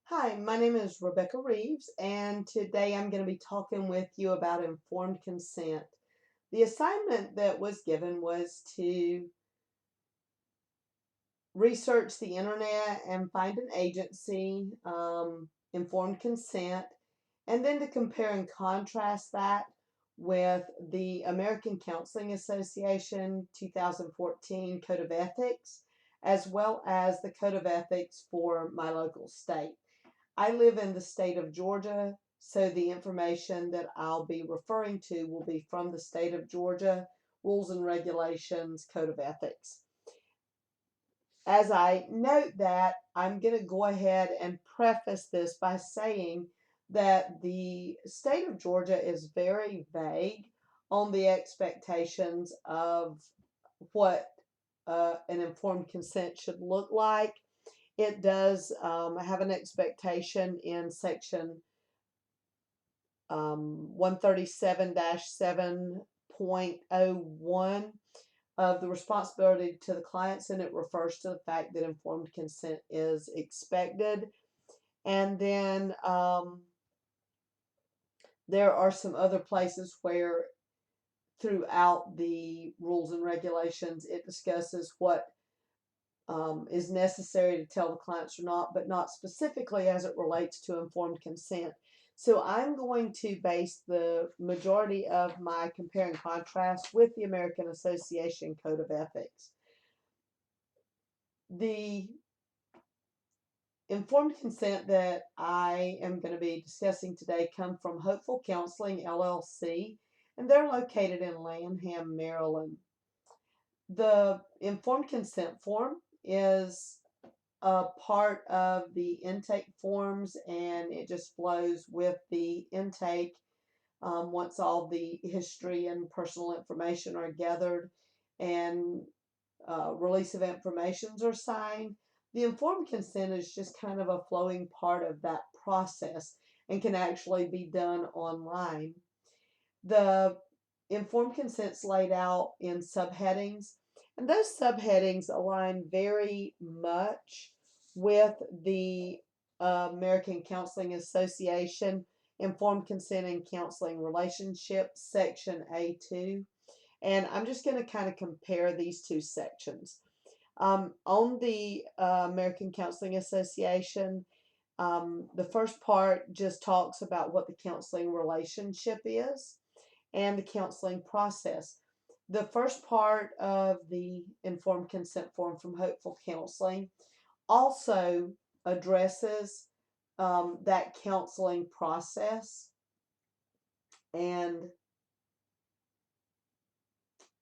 Hi, my name is Rebecca Reeves, and today I'm going to be talking with you about informed consent. The assignment that was given was to research the internet and find an agency, informed consent, and then to compare and contrast that with the American Counseling Association 2014 Code of Ethics, as well as the Code of Ethics for my local state. I live in the state of Georgia, so the information that I'll be referring to will be from the state of Georgia Rules and Regulations Code of Ethics. As I note that, I'm going to go ahead and preface this by saying that the state of Georgia is very vague on the expectations of what an informed consent should look like. It does have an expectation in section 137-7.01 of the responsibility to the clients, and it refers to the fact that informed consent is expected. And then there are some other places where throughout the rules and regulations it discusses what is necessary to tell the clients or not, but not specifically as it relates to informed consent. So I'm going to base the majority of my compare and contrast with the American Association Code of Ethics. The informed consent that I am going to be discussing today come from Hopeful Counseling LLC, and they're located in Lanham, Maryland. The informed consent form is a part of the intake forms, and it just flows with the intake once all the history and personal information are gathered and release of informations are signed. The informed consent is just kind of a flowing part of that process and can actually be done online. The informed consent's laid out in subheadings, and those subheadings align very much with the American Counseling Association Informed Consent and Counseling Relationships, Section A2. And I'm just going to kind of compare these two sections. On the American Counseling Association, the first part just talks about what the counseling relationship is and the counseling process. The first part of the informed consent form from Hopeful Counseling also addresses that counseling process, and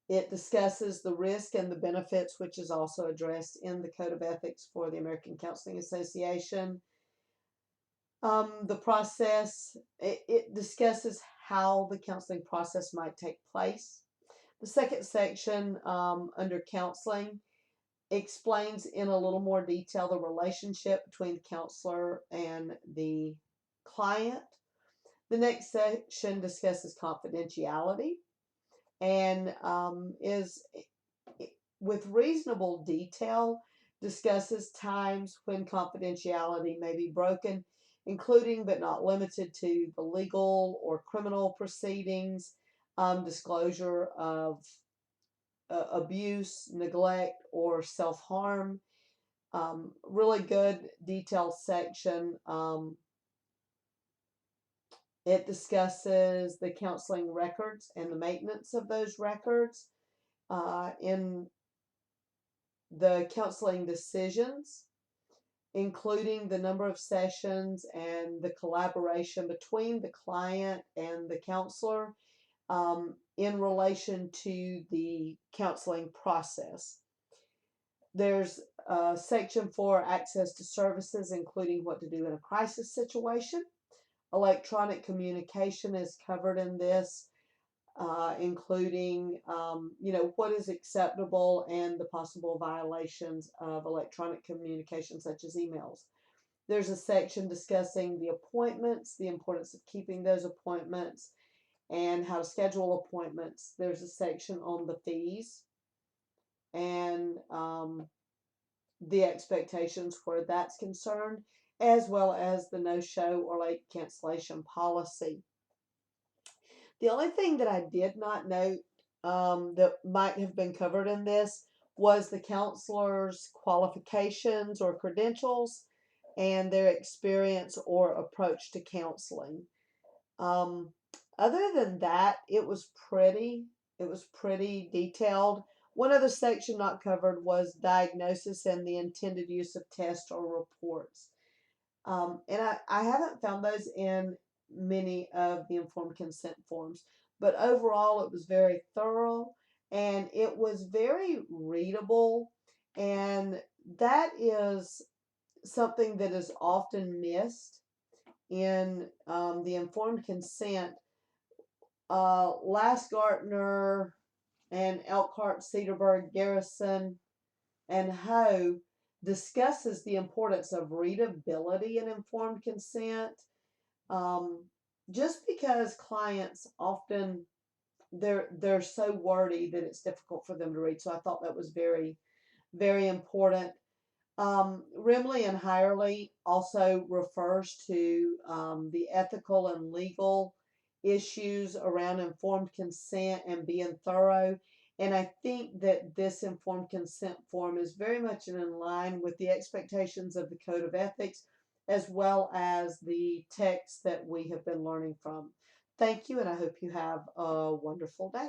it discusses the risk and the benefits, which is also addressed in the Code of Ethics for the American Counseling Association. The process, it discusses how the counseling process might take place. The second section under counseling explains in a little more detail the relationship between the counselor and the client. The next section discusses confidentiality and is with reasonable detail discusses times when confidentiality may be broken, including but not limited to the legal or criminal proceedings, disclosure of abuse, neglect, or self-harm. Really good detailed section. It discusses the counseling records and the maintenance of those records in the counseling decisions, including the number of sessions and the collaboration between the client and the counselor in relation to the counseling process. There's a section for access to services, including what to do in a crisis situation. Electronic communication is covered in this, including, what is acceptable and the possible violations of electronic communication, such as emails. There's a section discussing the appointments, the importance of keeping those appointments, and how to schedule appointments. There's a section on the fees and the expectations where that's concerned, as well as the no-show or late cancellation policy. The only thing that I did not note that might have been covered in this was the counselor's qualifications or credentials and their experience or approach to counseling. Um, Other than that, it was pretty detailed. One other section not covered was diagnosis and the intended use of tests or reports. And I haven't found those in many of the informed consent forms, but overall it was very thorough and it was very readable. And that is something that is often missed in the informed consent. Last and Elkhart, Cedarburg, Garrison, and Ho discusses the importance of readability in informed consent. Um, just because clients often they're so wordy that it's difficult for them to read. So I thought that was very important. Rimley and Hirely also refers to the ethical and legal issues around informed consent and being thorough. And I think that this informed consent form is very much in line with the expectations of the Code of Ethics as well as the text that we have been learning from. Thank you, and I hope you have a wonderful day.